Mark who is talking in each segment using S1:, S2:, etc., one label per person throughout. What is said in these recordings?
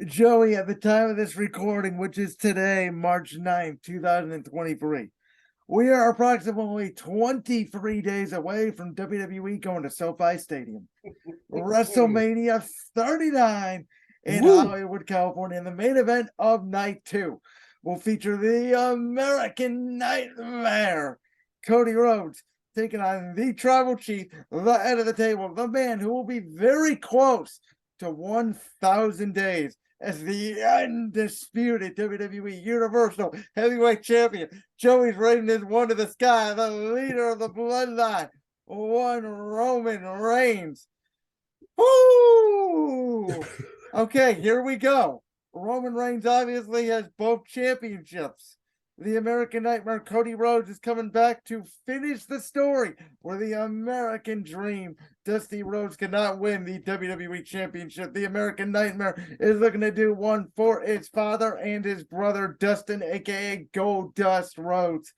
S1: Joey, at the time of this recording, which is today, March 9th, 2023, we are approximately 23 days away from WWE going to SoFi Stadium. WrestleMania 39 in
S2: Woo!
S1: Hollywood, California. And the main event of night two will feature the American Nightmare, Cody Rhodes, taking on the Tribal Chief, the head of the table, the man who will be very close to 1,000 days as the undisputed WWE Universal Heavyweight Champion. Joey's rating his one to the sky, the leader of the bloodline, one Roman Reigns. Woo! Okay, here we go. Roman Reigns obviously has both championships. The American Nightmare Cody Rhodes is coming back to finish the story where the American Dream, Dusty Rhodes, cannot win the WWE Championship. The American Nightmare is looking to do one for his father and his brother, Dustin, aka Goldust Rhodes.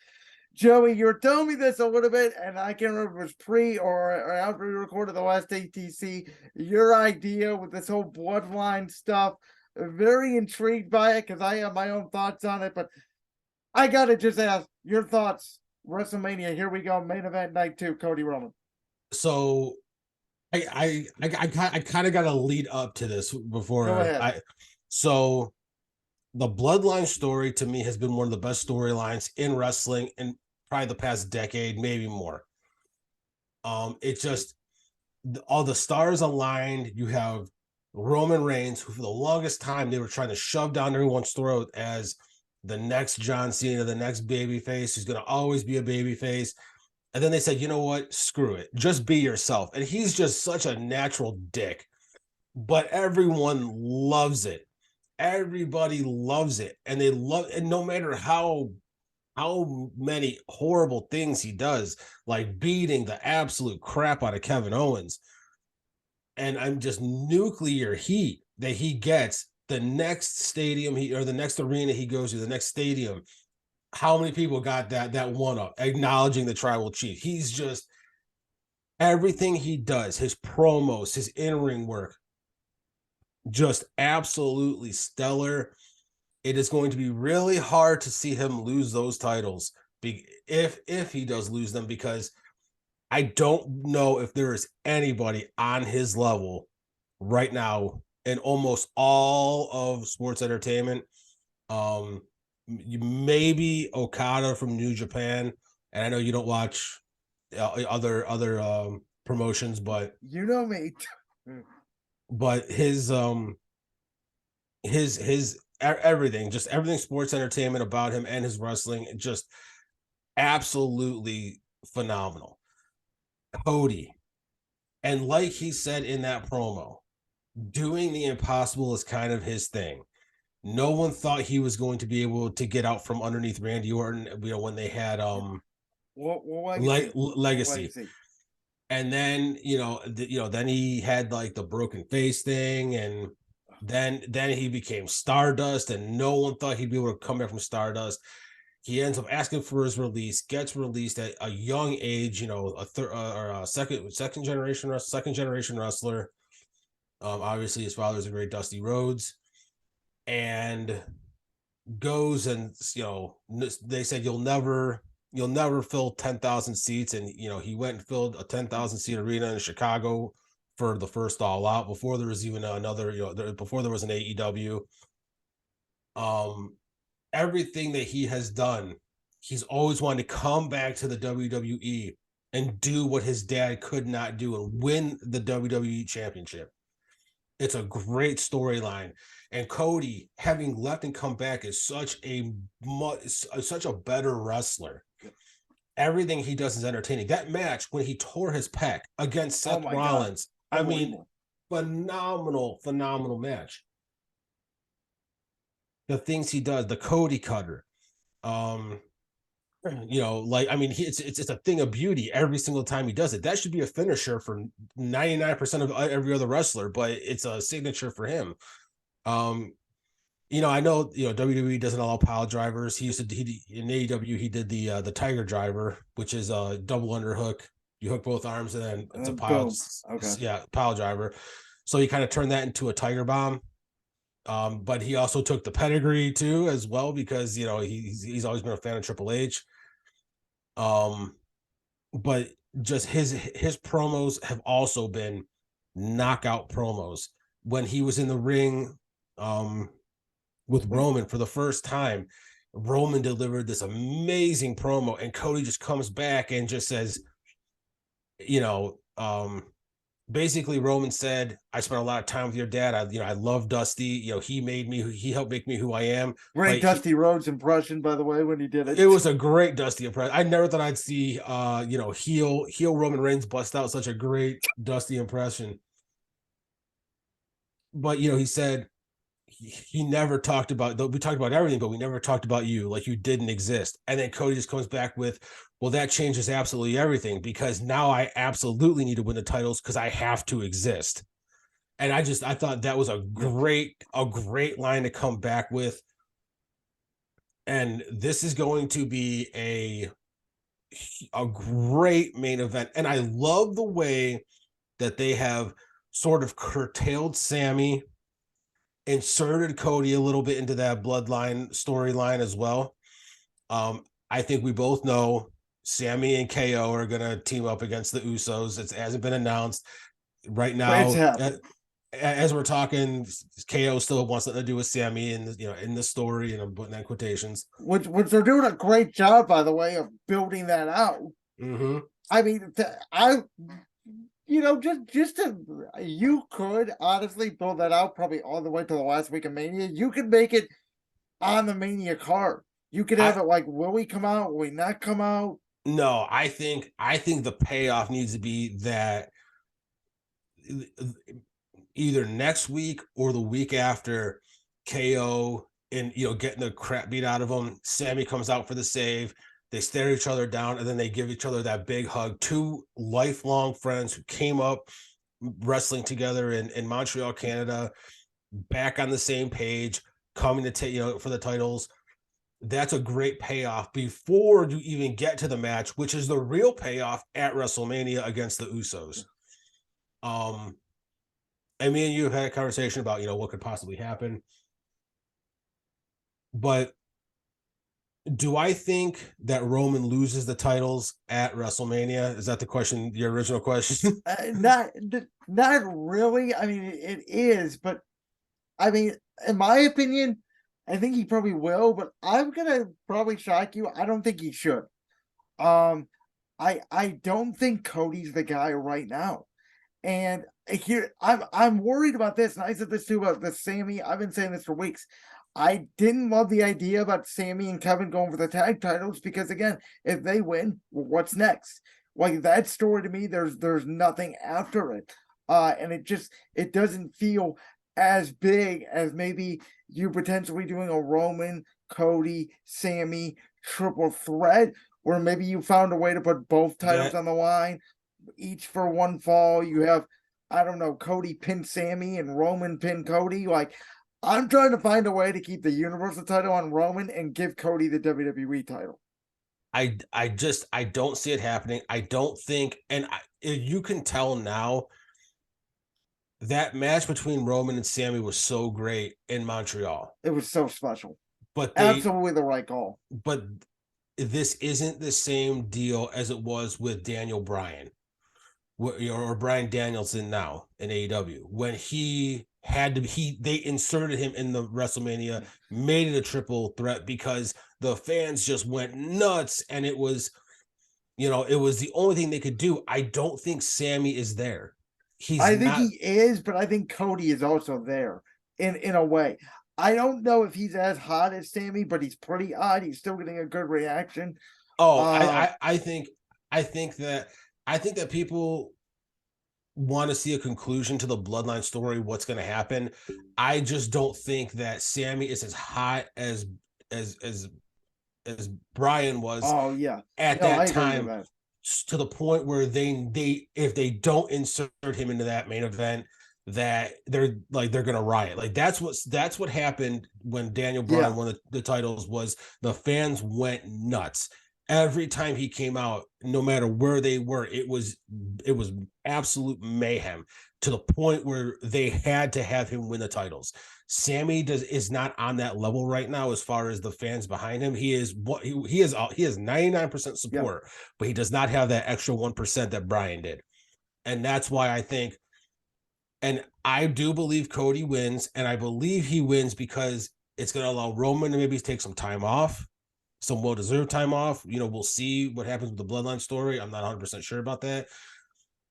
S1: Joey, you were telling me this a little bit, and I can't remember if it was pre or after we recorded the last ATC. Your idea with this whole bloodline stuff, very intrigued by it because I have my own thoughts on it. But I gotta just ask your thoughts. WrestleMania, here we go, main event night two, Cody Roman.
S2: So I kind of got to lead up to this
S1: Go
S2: before
S1: ahead.
S2: so the bloodline story to me has been one of the best storylines in wrestling in probably the past decade, maybe more. It just all the stars aligned. You have Roman Reigns, who for the longest time they were trying to shove down everyone's throat as the next John Cena, the next babyface who's going to always be a babyface. And then they said, you know what? Screw it. Just be yourself. And he's just such a natural dick. But everyone loves it. Everybody loves it. And they love it. And no matter how many horrible things he does, like beating the absolute crap out of Kevin Owens. And I'm just nuclear heat that he gets the next stadium or the next arena he goes to, the next stadium. How many people got that one up, acknowledging the tribal chief? He's just everything he does, his promos, his in-ring work, just absolutely stellar. It is going to be really hard to see him lose those titles if he does lose them, because I don't know if there is anybody on his level right now in almost all of sports entertainment. Maybe Okada from New Japan, and I know you don't watch other promotions, but
S1: You know me.
S2: his everything, just everything sports entertainment about him and his wrestling, just absolutely phenomenal. Cody, and like he said in that promo, doing the impossible is kind of his thing. No one thought he was going to be able to get out from underneath Randy Orton, when they had legacy. And then then he had like the broken face thing, and then he became Stardust, and no one thought he'd be able to come back from Stardust. He ends up asking for his release, gets released at a young age, a second generation wrestler. Obviously his father's a great Dusty Rhodes, and goes and they said you'll never fill 10,000 seats, and he went and filled a 10,000 seat arena in Chicago for the first All Out before there was even another, before there was an AEW. Everything that he has done, he's always wanted to come back to the WWE and do what his dad could not do and win the WWE championship. It's a great storyline, and Cody, having left and come back, is such a better wrestler. Everything he does is entertaining. That match when he tore his pec against Seth Rollins, I mean, phenomenal match. The things he does, the Cody cutter, it's a thing of beauty every single time he does it. That should be a finisher for 99% of every other wrestler, but it's a signature for him. I know WWE doesn't allow pile drivers. In AEW he did the Tiger Driver, which is a double underhook. You hook both arms and then it's a pile.
S1: Okay.
S2: Yeah, pile driver. So he kind of turned that into a Tiger Bomb. But he also took the pedigree too, as well, because he's always been a fan of Triple H. But just his promos have also been knockout promos. When he was in the ring, with Roman for the first time, Roman delivered this amazing promo, and Cody just comes back and just says, basically Roman said, I spent a lot of time with your dad. I love Dusty. He helped make me who I am.
S1: Great Dusty Rhodes impression, by the way, when he did it.
S2: It was a great Dusty impression. I never thought I'd see heel Roman Reigns bust out such a great Dusty impression. But he said he never talked about, we talked about everything, but we never talked about you, like you didn't exist. And then Cody just comes back with, well, that changes absolutely everything, because now I absolutely need to win the titles because I have to exist. And I thought that was a great line to come back with. And this is going to be a great main event. And I love the way that they have sort of curtailed Sammy, inserted Cody a little bit into that bloodline storyline as well. I think we both know Sammy and KO are going to team up against the Usos. It hasn't been announced right now. As we're talking, KO still wants something to do with Sammy in the story, and I'm putting that in quotations.
S1: Which they're doing a great job, by the way, of building that out.
S2: Mm-hmm.
S1: I mean, you could honestly build that out probably all the way to the last week of Mania. You could make it on the Mania card. You could have it like, will we come out? Will we not come out?
S2: No, I think the payoff needs to be that either next week or the week after, KO and getting the crap beat out of them, Sammy comes out for the save. They stare each other down, and then they give each other that big hug. Two lifelong friends who came up wrestling together in Montreal, Canada, back on the same page, coming to take for the titles. That's a great payoff before you even get to the match, which is the real payoff at WrestleMania against the Usos. And me and you have had a conversation about what could possibly happen. But do I think that Roman loses the titles at WrestleMania? Is that the question, your original question?
S1: Not really. I mean, it is, but I mean, in my opinion, I think he probably will, but I'm gonna probably shock you. I don't think he should. I don't think Cody's the guy right now. And here I'm worried about this, and I said this too about the Sammy. I've been saying this for weeks. I didn't love the idea about Sammy and Kevin going for the tag titles because, again, if they win, well, what's next? Like, that story to me, there's nothing after it, and it doesn't feel as big as maybe you potentially doing a Roman, Cody, Sammy triple threat, where maybe you found a way to put both titles on the line, each for one fall. You have, I don't know, Cody pin Sammy and Roman pin Cody. Like, I'm trying to find a way to keep the Universal title on Roman and give Cody the WWE title.
S2: I don't see it happening. I don't think, and you can tell now, that match between Roman and Sammy was so great in Montreal.
S1: It was so special.
S2: But
S1: absolutely the right call.
S2: But this isn't the same deal as it was with Daniel Bryan, or Bryan Danielson now in AEW. When he had to, they inserted him in the WrestleMania, made it a triple threat because the fans just went nuts, and it was the only thing they could do. I don't think Sammy is there.
S1: I think he is, but I think Cody is also there in a way. I don't know if he's as hot as Sammy, but he's pretty hot. He's still getting a good reaction.
S2: I think that people want to see a conclusion to the bloodline story, what's going to happen. I just don't think that Sammy is as hot as Bryan was. At that time, to the point where they if they don't insert him into that main event, that they're gonna riot. Like, that's what happened when Daniel Bryan won the titles. Was the fans went nuts, every time he came out, no matter where they were, it was absolute mayhem to the point where they had to have him win the titles. Sammy is not on that level right now as far as the fans behind him. He is 99%
S1: Yeah.
S2: support, but he does not have that extra 1% that Brian did. And that's why I think, and I do believe Cody wins, and I believe he wins because it's going to allow Roman to maybe take some time off, some well-deserved time off. We'll see what happens with the Bloodline story. I'm not 100% sure about that.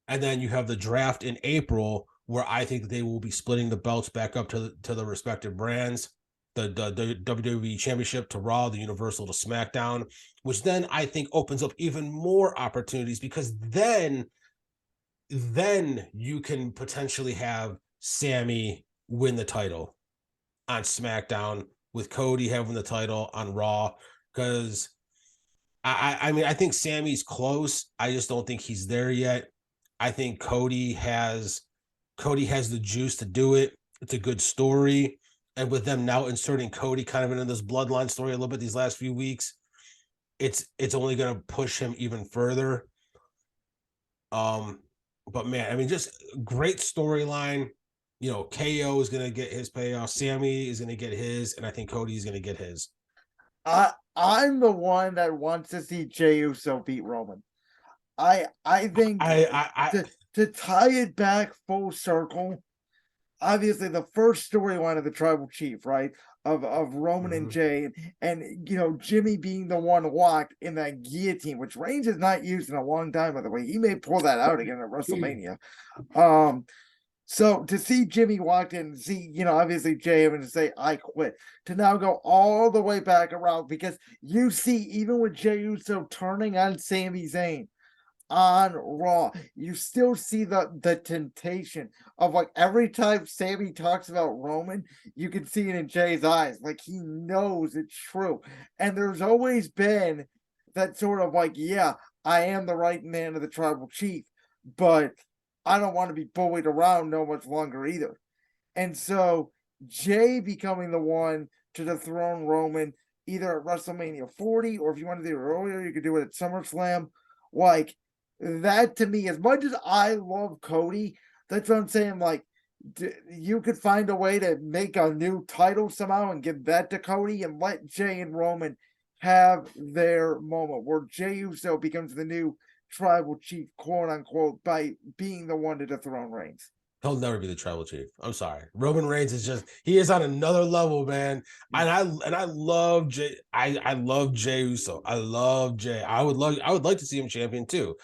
S2: And then you have the draft in April, where I think they will be splitting the belts back up to the respective brands. The WWE Championship to Raw, the Universal to SmackDown, which then I think opens up even more opportunities, because then you can potentially have Sammy win the title on SmackDown, with Cody having the title on Raw. Because I mean, I think Sammy's close. I just don't think he's there yet. I think Cody has the juice to do it. It's a good story. And with them now inserting Cody kind of into this bloodline story a little bit these last few weeks, it's only going to push him even further. But man, I mean, just great storyline. KO is going to get his payoff. Sammy is going to get his, and I think Cody is going to get his.
S1: I'm the one that wants to see Jey Uso beat Roman. I think to tie it back full circle, obviously the first storyline of the Tribal Chief, right? Of Roman and Jey, and Jimmy being the one locked in that guillotine, which Reigns has not used in a long time, by the way. He may pull that out again at WrestleMania. So to see Jimmy walk in and see, obviously Jey having to say, I quit, to now go all the way back around, because you see, even with Jey Uso turning on Sami Zayn on Raw, you still see the temptation of, like, every time Sammy talks about Roman, you can see it in Jay's eyes. Like, he knows it's true. And there's always been that sort of like, yeah, I am the right man of the Tribal Chief, but I don't want to be bullied around no much longer either. And so Jey becoming the one to dethrone Roman either at WrestleMania 40, or if you want to do it earlier, you could do it at SummerSlam. Like, that to me, as much as I love Cody, that's what I'm saying. Like, you could find a way to make a new title somehow and give that to Cody, and let Jey and Roman have their moment where Jey Uso becomes the new Tribal Chief, quote unquote, by being the one to dethrone Reigns.
S2: He'll never be the Tribal Chief. I'm sorry. Roman Reigns he is on another level, man. And I love Jey. I love Jey Uso. I love Jey. I would like to see him champion too.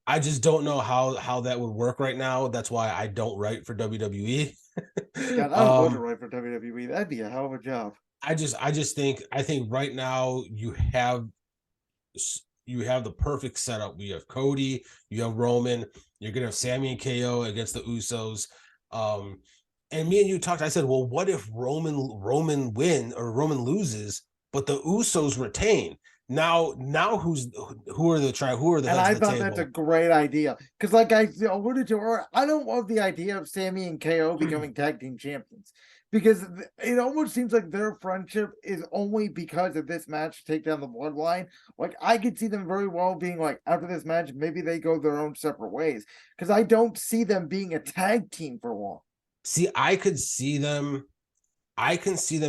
S2: I just don't know how that would work right now. That's why I don't write for WWE.
S1: God, I would love to write for WWE. That'd be a hell of a job.
S2: I think right now you have the perfect setup. We have Cody, you have Roman, you're gonna have Sammy and KO against the Usos. And me and you talked. I said, well, what if Roman win or Roman loses, but the Usos retain? Now who are the heads
S1: and I
S2: of the
S1: thought
S2: table?
S1: That's a great idea, because, like I alluded to earlier, I don't love the idea of Sammy and KO becoming tag team champions, because it almost seems like their friendship is only because of this match to take down the Bloodline. Like, I could see them very well being like, after this match, maybe they go their own separate ways, because I don't see them being a tag team for long.
S2: See, I can see them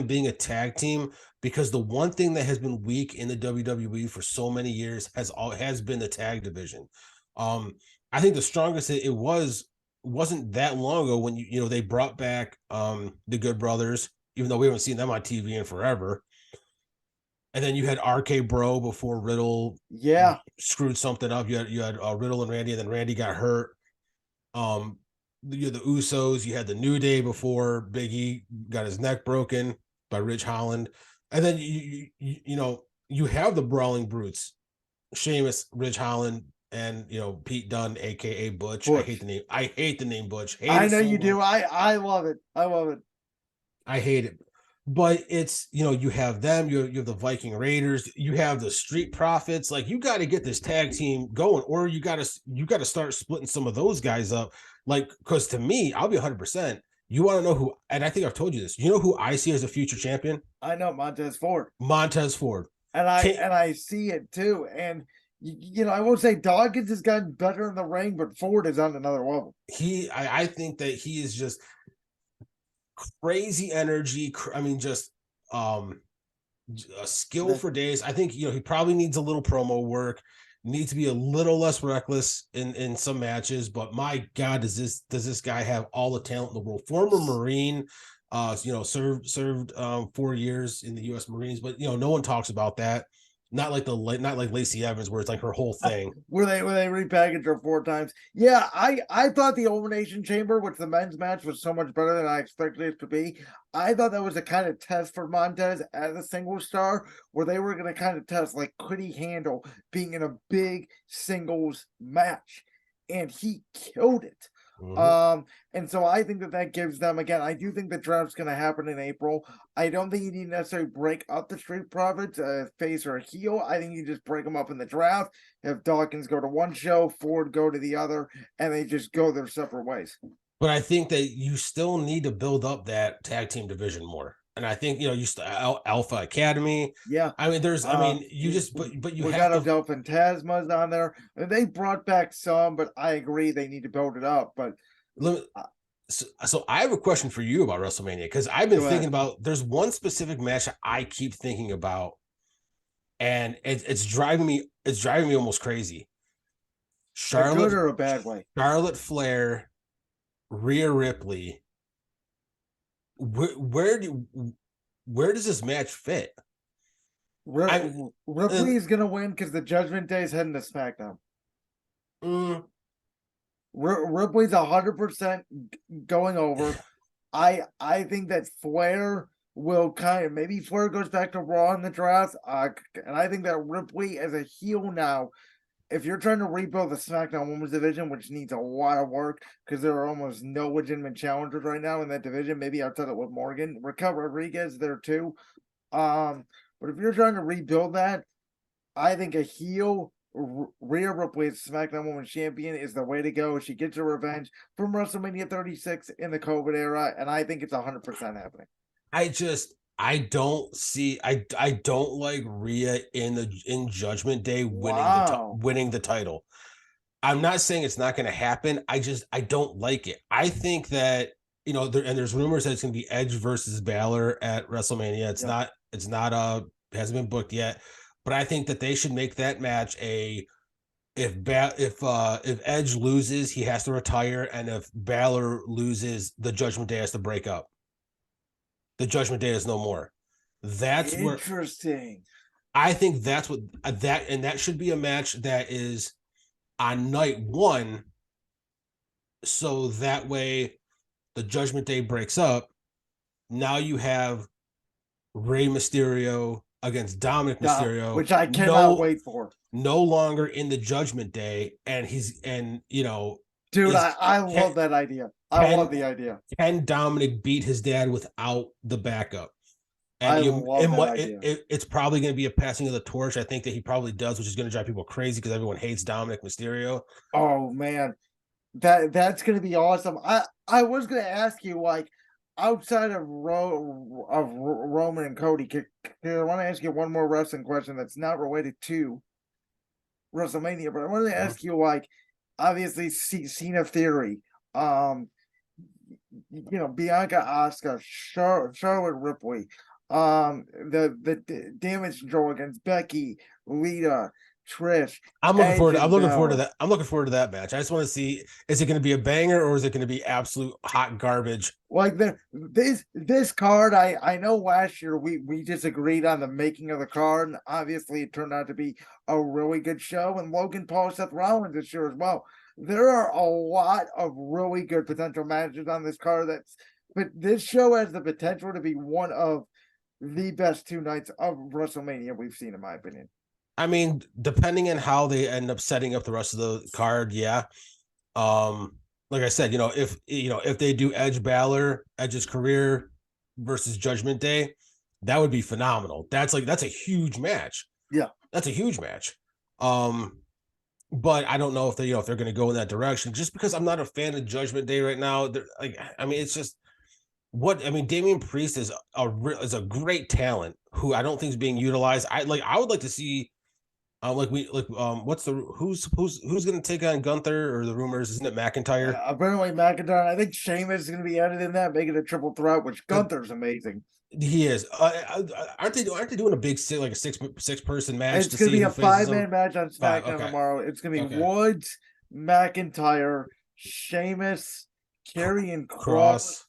S2: being a tag team, because the one thing that has been weak in the WWE for so many years has been the tag division. I think the strongest it wasn't that long ago when they brought back the Good Brothers, even though we haven't seen them on TV in forever. And then you had RK Bro before Riddle screwed something up. You had Riddle and Randy, and then Randy got hurt. You had the Usos, you had the New Day before Big E got his neck broken by Ridge Holland. And then you have the Brawling Brutes, Sheamus, Ridge Holland, and Pete Dunne, aka Butch. I hate the name Butch.
S1: I know you do. I love it.
S2: I hate it. But it's you have them, you have the Viking Raiders, you have the Street Profits. Like, you got to get this tag team going, or you got to start splitting some of those guys up. Like, because to me, I'll be 100%. You want to know who? And I think I've told you this. You know who I see as a future champion?
S1: I know Montez Ford.
S2: Montez Ford.
S1: And I see it too. And I won't say Dawkins has gotten better in the ring, but Ford is on another level.
S2: I think that he is just crazy energy. I mean, just a skill for days. I think he probably needs a little promo work, needs to be a little less reckless in some matches. But my God, does this guy have all the talent in the world? Former Marine, served 4 years in the U.S. Marines, but no one talks about that. Not like Lacey Evans, where it's like her whole thing.
S1: Where they repackaged her 4 times. Yeah, I thought the Elimination Chamber, which the men's match was so much better than I expected it to be. I thought that was a kind of test for Montez as a single star, where they were going to kind of test, like, could he handle being in a big singles match, and he killed it. Mm-hmm. And so I think that gives them, again, I do think the draft's going to happen in April. I don't think you need to necessarily break up the Street Profits, face or a heel. I think you just break them up in the draft. Have Dawkins go to one show, Ford go to the other, and they just go their separate ways.
S2: But I think that you still need to build up that tag team division more. And I think, you Alpha Academy.
S1: Yeah.
S2: I mean, you
S1: got Adolf and Tasma's on there. They brought back some, but I agree they need to build it up. But
S2: so I have a question for you about WrestleMania, because I've been thinking about, there's one specific match I keep thinking about, and it's driving me almost crazy.
S1: Charlotte, a good or a bad way?
S2: Charlotte Flair, Rhea Ripley. Where does this match fit?
S1: Ripley is gonna win because the Judgment Day is heading to SmackDown. Ripley's 100% going over. I think that Flair will maybe Flair goes back to Raw in the draft. And I think that Ripley as a heel now, if you're trying to rebuild the SmackDown Women's division, which needs a lot of work because there are almost no legitimate challengers right now in that division, maybe outside of Liv Morgan, Raquel Rodriguez there too. But if you're trying to rebuild that, I think a heel Rhea Ripley as SmackDown Women's Champion is the way to go. She gets her revenge from WrestleMania 36 in the COVID era, and I think it's 100% happening.
S2: I don't like Rhea in Judgment Day winning the title. I'm not saying it's not going to happen. I don't like it. I think that there's rumors that it's going to be Edge versus Balor at WrestleMania. It's not hasn't been booked yet, but I think that they should make that match if Edge loses, he has to retire, and if Balor loses, the Judgment Day has to break up. The Judgment Day is no more. That's
S1: interesting.
S2: I think that's what that should be a match that is on night 1, so that way the Judgment Day breaks up. Now you have Rey Mysterio against Dominic Mysterio,
S1: which I cannot wait for.
S2: No longer in the Judgment Day, and
S1: dude, I love that idea. I love the idea.
S2: Can Dominic beat his dad without the backup? And it's probably going to be a passing of the torch. I think that he probably does, which is going to drive people crazy because everyone hates Dominic Mysterio.
S1: Oh man, that's going to be awesome. I was going to ask you, like, outside of Roman and Cody, I want to ask you one more wrestling question that's not related to WrestleMania, but I want to ask you, like, obviously Cena Theory, Bianca, Asuka, Charlotte Ripley, the Damage Control against Becky, Lita, Trish.
S2: I'm looking forward to that. I'm looking forward to that match. I just want to see, is it going to be a banger or is it going to be absolute hot garbage?
S1: Like this card, I know last year we disagreed on the making of the card, and obviously it turned out to be a really good show. And Logan Paul, Seth Rollins this year as well. There are a lot of really good potential matches on this card. But this show has the potential to be one of the best 2 nights of WrestleMania we've seen, in my opinion.
S2: I mean, depending on how they end up setting up the rest of the card, yeah. Like I said, if they do Edge's career versus Judgment Day, that would be phenomenal. That's a huge match.
S1: Yeah,
S2: that's a huge match. But I don't know if they're going to go in that direction. Just because I'm not a fan of Judgment Day right now. It's just Damian Priest is a great talent who I don't think is being utilized. I would like to see what's the who's going to take on Gunther, or the rumors, isn't it McIntyre?
S1: Apparently McIntyre. I think Sheamus is going to be added in that, making a triple threat, which
S2: But
S1: Gunther's amazing.
S2: he is. Aren't they doing a big like a six person match
S1: It's
S2: to
S1: going to
S2: see
S1: be
S2: who
S1: a
S2: faces them?
S1: 5-man match on
S2: Five.
S1: SmackDown
S2: Okay.
S1: tomorrow. It's going to be
S2: Okay.
S1: Woods, McIntyre, Sheamus, Karrion Kross,
S2: Cross.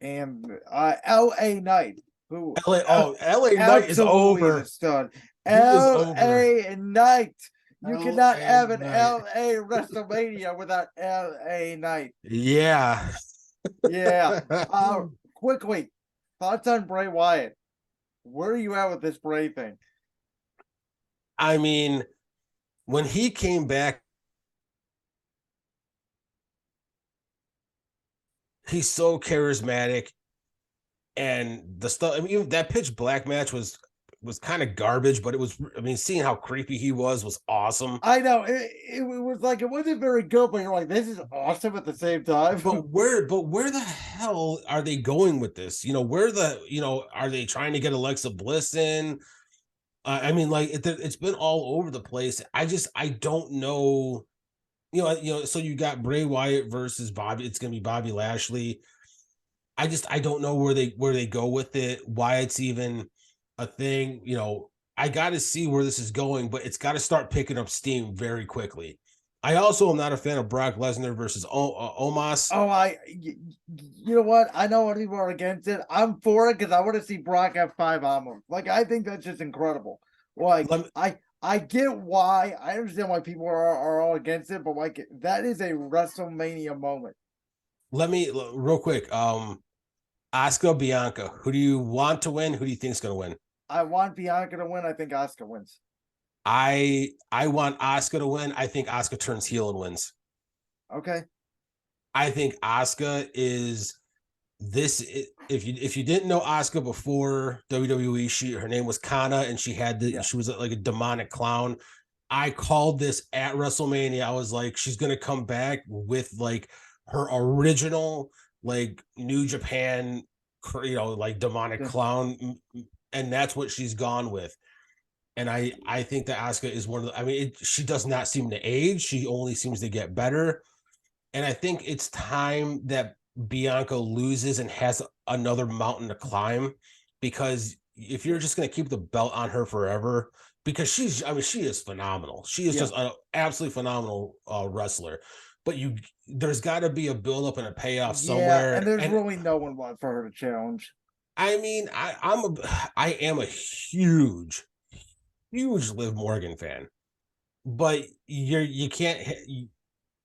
S1: and LA Knight, who
S2: LA Knight is
S1: absolutely
S2: over.
S1: the stud.
S2: He is over.
S1: LA Knight. You cannot have an
S2: Knight.
S1: LA WrestleMania without LA Knight.
S2: Yeah.
S1: Yeah. Quickly, thoughts on Bray Wyatt? Where are you at with this Bray thing?
S2: I mean, when he came back, he's so charismatic, and the stuff. I mean, that Pitch Black match was kind of garbage, but it was. I mean, seeing how creepy he was awesome.
S1: I know it was like it wasn't very good, but you're like, this is awesome at the same time.
S2: But where the hell are they going with this? Are they trying to get Alexa Bliss in? It's been all over the place. I don't know. So you got Bray Wyatt versus Bobby. It's gonna be Bobby Lashley. I don't know where they go with it. Why it's even a thing. I got to see where this is going, but it's got to start picking up steam very quickly. I also am not a fan of Brock Lesnar versus Omos.
S1: You know what? I know what people are against it. I'm for it because I want to see Brock have 5 armor. Like, I think that's just incredible. Like, I get why. I understand why people are all against it, but like, that is a WrestleMania moment.
S2: Let me real quick. Asuka, Bianca. Who do you want to win? Who do you think is going to win?
S1: I want Bianca to win. I think Asuka wins.
S2: I want Asuka to win. I think Asuka turns heel and wins.
S1: Okay.
S2: I think Asuka is this. If you didn't know Asuka before WWE, her name was Kana, and she was like a demonic clown. I called this at WrestleMania. I was like, she's gonna come back with like her original like New Japan, like demonic clown, and that's what she's gone with. And I think that Asuka is one of the. I mean, she does not seem to age. She only seems to get better. And I think it's time that Bianca loses and has another mountain to climb, because if you're just going to keep the belt on her forever, because she is phenomenal. She is just an absolutely phenomenal wrestler. But there's got to be a build up and a payoff somewhere.
S1: And there's really no one for her to challenge.
S2: I mean, I am a huge Liv Morgan fan, but you can't.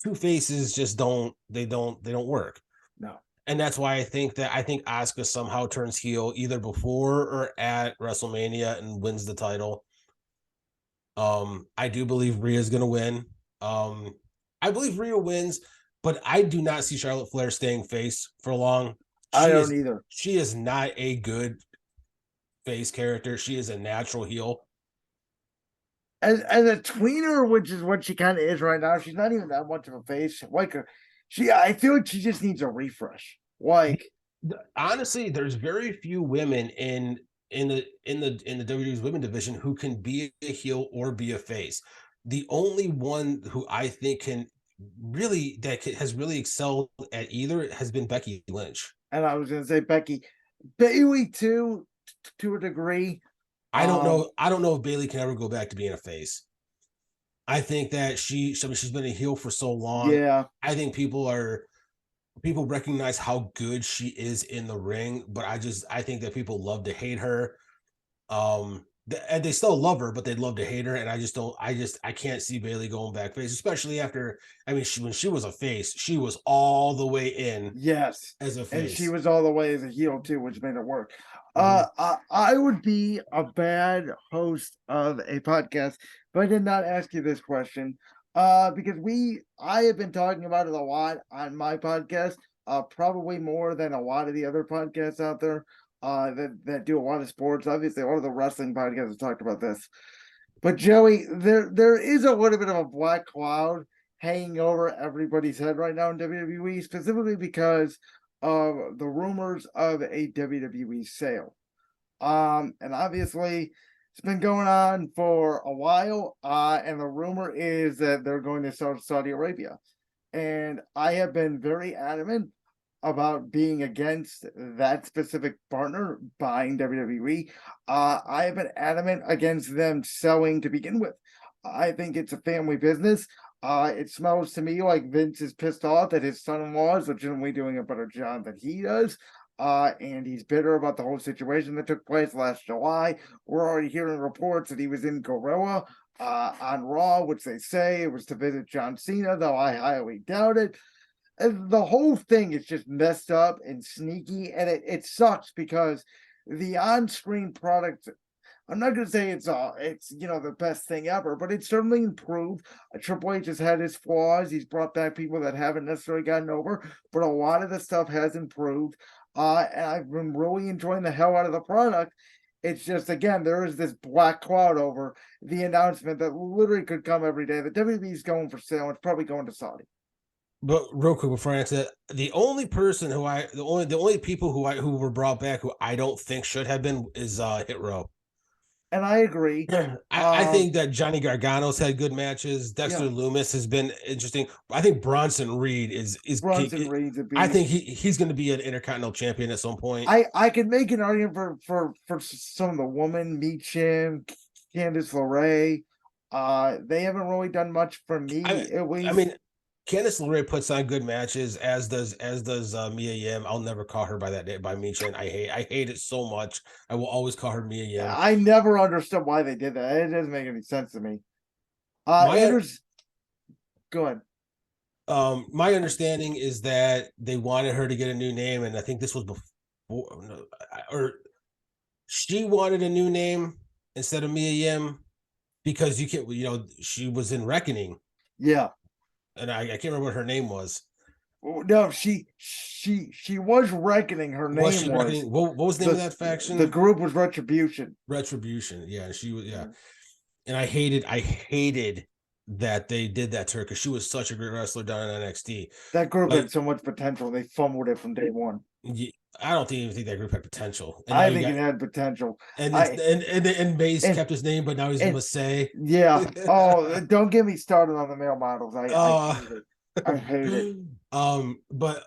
S2: Two faces just don't work.
S1: No.
S2: And that's why I think Asuka somehow turns heel either before or at WrestleMania and wins the title. I do believe Rhea's gonna win. I believe Rhea wins, but I do not see Charlotte Flair staying face for long.
S1: I don't either.
S2: She is not a good face character. She is a natural heel.
S1: As a tweener, which is what she kind of is right now, she's not even that much of a face. I feel like she just needs a refresh. Like,
S2: honestly, there's very few women in the WWE's women division who can be a heel or be a face. The only one who I think has really excelled at either has been Becky Lynch.
S1: And I was going to say Bayley too, to a degree.
S2: I don't know if Bayley can ever go back to being a face. I think that she's been a heel for so long.
S1: Yeah.
S2: I think people recognize how good she is in the ring, but I think that people love to hate her. And they still love her, but they'd love to hate her. And I can't see Bayley going back face, especially after, when she was a face, she was all the way in.
S1: Yes.
S2: As a face.
S1: And she was all the way as a heel too, which made it work. I would be a bad host of a podcast if I did not ask you this question. Because I have been talking about it a lot on my podcast, probably more than a lot of the other podcasts out there that do a lot of sports. Obviously, a lot of the wrestling podcasts have talked about this. But Joey, there is a little bit of a black cloud hanging over everybody's head right now in WWE, specifically because of the rumors of a WWE sale. And obviously it's been going on for a while. And the rumor is that they're going to sell to Saudi Arabia. And I have been very adamant about being against that specific partner buying WWE. I have been adamant against them selling to begin with. I think it's a family business. It smells to me like Vince is pissed off that his son-in-law is legitimately doing a better job than he does. And he's bitter about the whole situation that took place last July. We're already hearing reports that he was in Gorilla on Raw, which they say it was to visit John Cena, though I highly doubt it. And the whole thing is just messed up and sneaky, and it sucks because the on-screen product, I'm not gonna say it's the best thing ever, but it's certainly improved. Triple H has had his flaws. He's brought back people that haven't necessarily gotten over, but a lot of the stuff has improved. And I've been really enjoying the hell out of the product. It's just again, there is this black cloud over the announcement that literally could come every day. The WWE is going for sale. It's probably going to Saudi.
S2: But real quick before I answer that, the only person the only people who were brought back who I don't think should have been is Hit Row.
S1: And I agree.
S2: I think that Johnny Gargano's had good matches. Dexter
S1: Yeah.
S2: Loomis has been interesting. I think Bronson Reed is
S1: Bronson Reed's a beast.
S2: I think he's going to be an Intercontinental Champion at some point.
S1: I could make an argument for some of the women, Meechim, Candice LeRae. They haven't really done much for me. At least.
S2: I mean, Candice LeRae puts on good matches, as does Mia Yim. I'll never call her by that name, by Meechin. I hate it so much. I will always call her Mia Yim.
S1: I never understood why they did that. It doesn't make any sense to me. Andrews, go ahead.
S2: My understanding is that they wanted her to get a new name, and I think this was before, or she wanted a new name instead of Mia Yim because she was in Reckoning.
S1: Yeah.
S2: And I can't remember what her name was.
S1: No, she was Reckoning. Her name was.
S2: Reckoning? What was the name of that faction?
S1: The group was Retribution.
S2: Retribution. Yeah, she was. Yeah, and I hated that they did that to her because she was such a great wrestler down in NXT.
S1: That group had so much potential. They fumbled it from day one.
S2: I don't even think that group had potential.
S1: And I think it had potential.
S2: And Mace kept his name, but now he's Massey.
S1: Yeah. Oh, don't get me started on the male models. I hate it. I hate it.
S2: But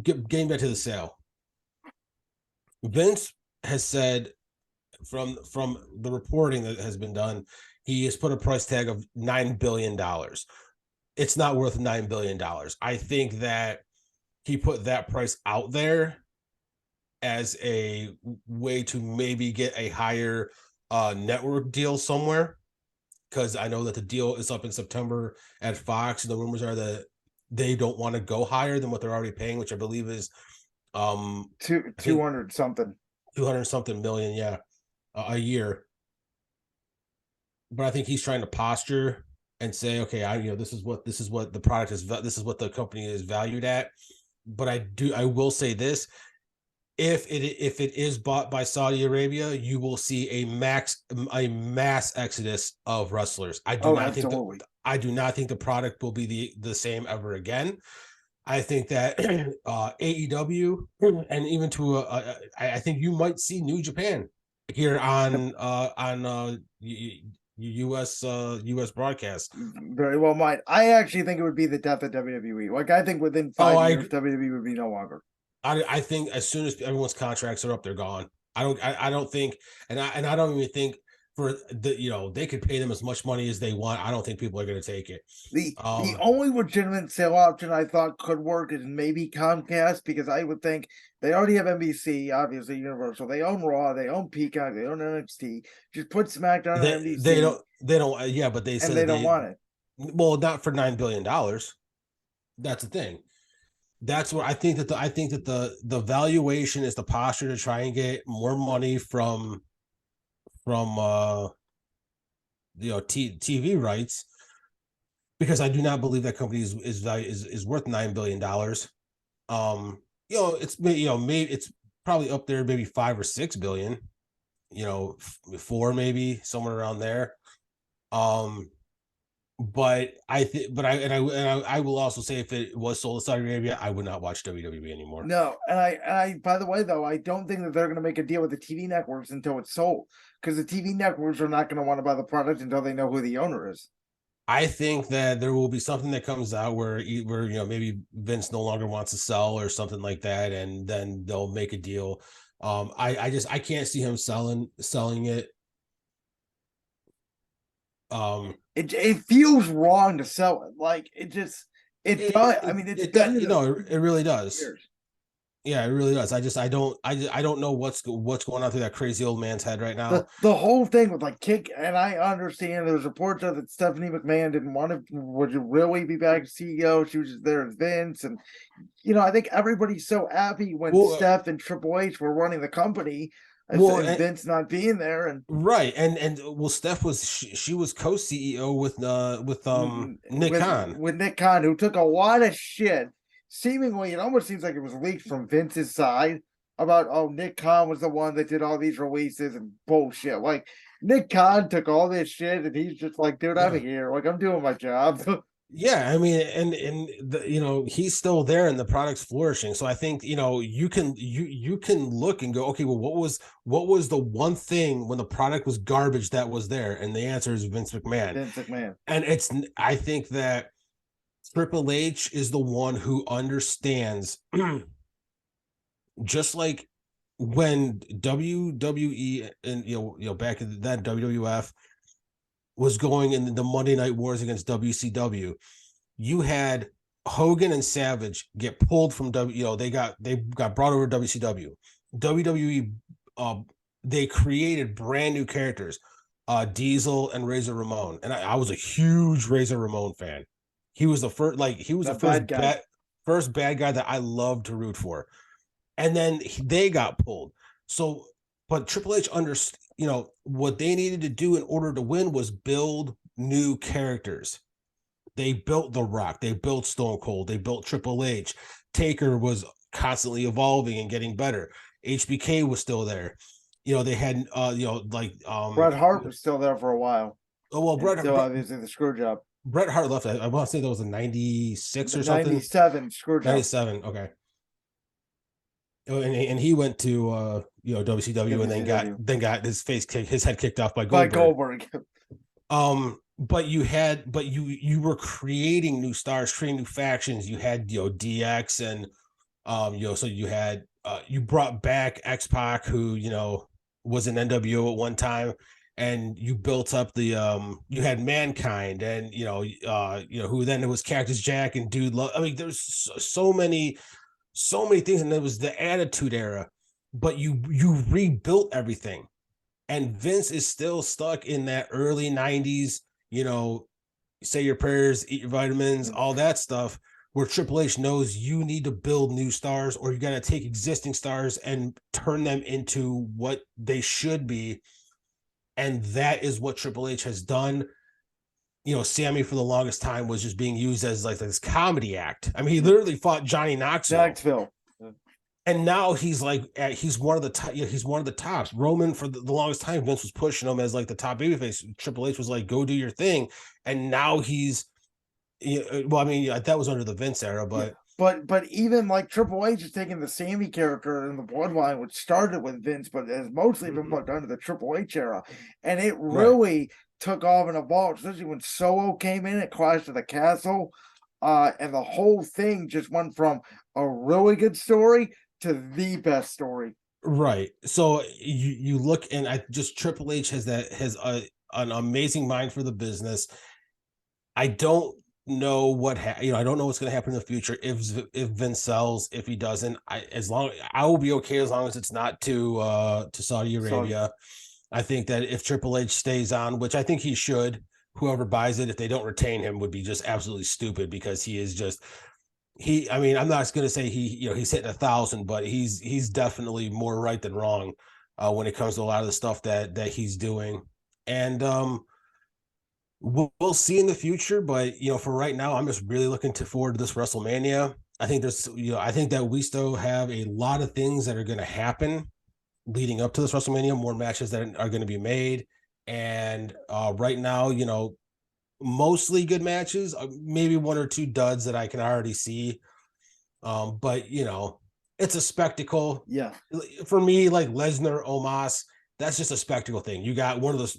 S2: getting back to the sale, Vince has said from the reporting that has been done, he has put a price tag of $9 billion. It's not worth $9 billion. I think that he put that price out there as a way to maybe get a higher network deal somewhere, because I know that the deal is up in September at Fox, and the rumors are that they don't want to go higher than what they're already paying, which I believe is
S1: 200 something
S2: million, yeah, a year. But I think he's trying to posture and say, okay, this is what the product is, this is what the company is valued at. But I will say this: if it is bought by Saudi Arabia, you will see a mass exodus of wrestlers. I do not think the product will be the same ever again. I think that AEW and even I think you might see New Japan here on US broadcast.
S1: Very well might. I actually think it would be the death of WWE. Like, I think within 5 years, WWE would be no longer.
S2: I think as soon as everyone's contracts are up, they're gone. I don't think, and I don't even think for they could pay them as much money as they want. I don't think people are going to take it.
S1: The only legitimate sale option I thought could work is maybe Comcast, because I would think they already have NBC, obviously Universal. They own Raw, they own Peacock, they own NXT. Just put SmackDown on NBC.
S2: They don't. Yeah, but they said
S1: they don't want it.
S2: Well, not for $9 billion. That's the thing. That's what I think that the valuation is the posture to try and get more money from TV rights, because I do not believe that company is worth $9 billion. Maybe it's probably up there, maybe 5 or 6 billion, 4 maybe, somewhere around there. But I will also say if it was sold to Saudi Arabia, I would not watch WWE anymore.
S1: No, and I by the way though, I don't think that they're going to make a deal with the TV networks until it's sold, because the TV networks are not going to want to buy the product until they know who the owner is.
S2: I think that there will be something that comes out where maybe Vince no longer wants to sell or something like that, and then they'll make a deal. I can't see him selling it.
S1: It feels wrong to sell it. Like it does. I mean, it's been
S2: it really does.
S1: years.
S2: Yeah, it really does. I don't know what's going on through that crazy old man's head right now.
S1: The whole thing with like Kick, and I understand there's reports that Stephanie McMahon didn't want to would really be back as CEO. She was just there as Vince, and I think everybody's so happy when Steph and Triple H were running the company. And Vince not being there, and
S2: right, and Steph was she was co-CEO with Nick Khan.
S1: With Nick Khan, who took a lot of shit. Seemingly, it almost seems like it was leaked from Vince's side about, Nick Khan was the one that did all these releases and bullshit. Like, Nick Khan took all this shit and he's just like, dude, I'm here. Like, I'm doing my job.
S2: Yeah, I mean, and he's still there and the product's flourishing. So I think, you can look and go, okay, well, what was the one thing when the product was garbage that was there? And the answer is Vince McMahon.
S1: Vince McMahon.
S2: And I think that Triple H is the one who understands, just like when WWE and back in that WWF was going in the Monday Night Wars against WCW, you had Hogan and Savage get pulled from they got brought over to WCW. WWE they created brand new characters, Diesel and Razor Ramon, and I was a huge Razor Ramon fan. He was the first, first bad guy that I loved to root for. And then they got pulled. So, but Triple H understood, what they needed to do in order to win was build new characters. They built The Rock, they built Stone Cold, they built Triple H. Taker was constantly evolving and getting better. HBK was still there. They had,
S1: Bret Hart was still there for a while.
S2: Oh, well, Bret
S1: Hart, obviously the screw job.
S2: Bret Hart left. I want to say that was in 96 or something.
S1: 97 screw job.
S2: 97. Okay. And he went to WCW and then got his head kicked off by Goldberg. But you were creating new stars, creating new factions. You had DX and so you had you brought back X-Pac, who was an NWO at one time, and you built up the you had Mankind and who then it was Cactus Jack and Dude Love. I mean, there's so many things, and it was the Attitude Era, but you rebuilt everything. And Vince is still stuck in that early 90s, say your prayers, eat your vitamins, all that stuff, where Triple H knows you need to build new stars, or you got to take existing stars and turn them into what they should be. And that is what Triple H has done. Sammy for the longest time was just being used as like this comedy act. I mean, he literally fought Johnny Knoxville. And now he's like, he's one of the tops. Roman, for the longest time, Vince was pushing him as like the top babyface. Triple H was like, go do your thing. And now he's, that was under the Vince era, but.
S1: But even like Triple H is taking the Sammy character in the Bloodline, which started with Vince, but has mostly been put under the Triple H era. And it really took off and evolved, especially when Solo came in at Clash of the Castle. And the whole thing just went from a really good story to the best story.
S2: Right. So you look, and Triple H has an amazing mind for the business. I don't know I don't know what's going to happen in the future if Vince sells, if he doesn't. I will be okay as long as it's not to Saudi Arabia. I think that if Triple H stays on, which I think he should, whoever buys it, if they don't retain him, would be just absolutely stupid, because he is just I'm not going to say he's hitting 1,000, but he's definitely more right than wrong when it comes to a lot of the stuff that he's doing. And we'll see in the future, but for right now, I'm just really looking forward to this WrestleMania. I think I think that we still have a lot of things that are going to happen leading up to this WrestleMania, more matches that are going to be made. And right now, mostly good matches, maybe one or two duds that I can already see. But it's a spectacle.
S1: Yeah.
S2: For me, like Lesnar, Omos, that's just a spectacle thing. You got one of those,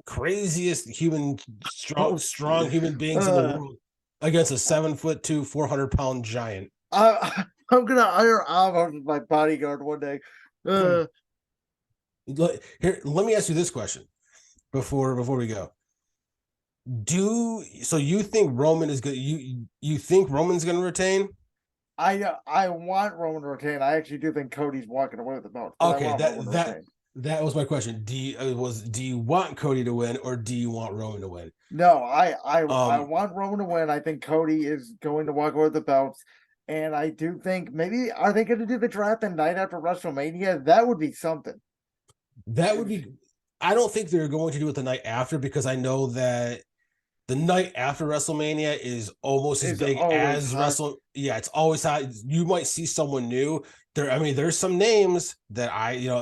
S2: craziest strong human beings in the world against a 7'2", 400-pound giant.
S1: I'm gonna hire Amos as my bodyguard one day.
S2: Here, let me ask you this question before we go. So you think Roman is good? You think Roman's going to retain?
S1: I want Roman to retain. I actually do think Cody's walking away with the belt. But
S2: Okay,
S1: I want Roman to retain.
S2: That was my question. Do you want Cody to win or do you want Roman to win?
S1: No, I want Roman to win. I think Cody is going to walk away with the belts. And I do think maybe are they going to do the draft the night after WrestleMania? That would be something.
S2: That would be. I don't think they're going to do it the night after because I know that the night after WrestleMania is almost as big as Wrestle. Yeah, it's always hot. You might see someone new there. I mean, there's some names that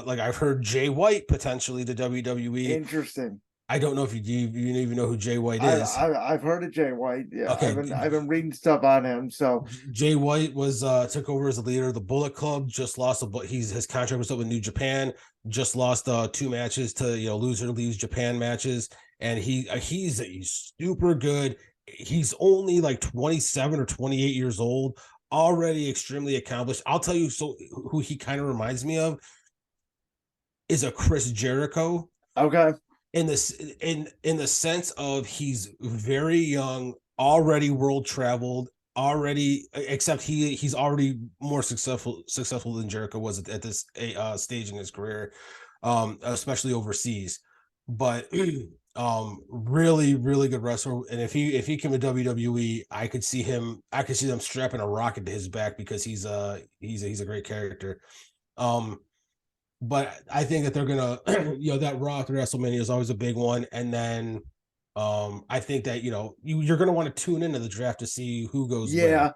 S2: like I've heard Jay White potentially to WWE.
S1: Interesting.
S2: I don't know if you even know who Jay White is.
S1: I've heard of Jay White. Yeah,
S2: okay.
S1: I've been reading stuff on him. So
S2: Jay White was took over as the leader of the Bullet Club. Just lost his contract was up with New Japan. Just lost 2 matches to loser leaves Japan matches, and he's super good. He's only like 27 or 28 years old, already extremely accomplished. I'll tell you, so who he kind of reminds me of is a Chris Jericho.
S1: Okay.
S2: In the sense of he's very young, already world traveled, except he's already more successful than Jericho was at this stage in his career, especially overseas. But really good wrestler. And if he came to WWE, I could see them strapping a rocket to his back because he's a great character. But I think that they're gonna, that Raw after WrestleMania is always a big one, and then I think that you're gonna want to tune into the draft to see who goes.
S1: Yeah,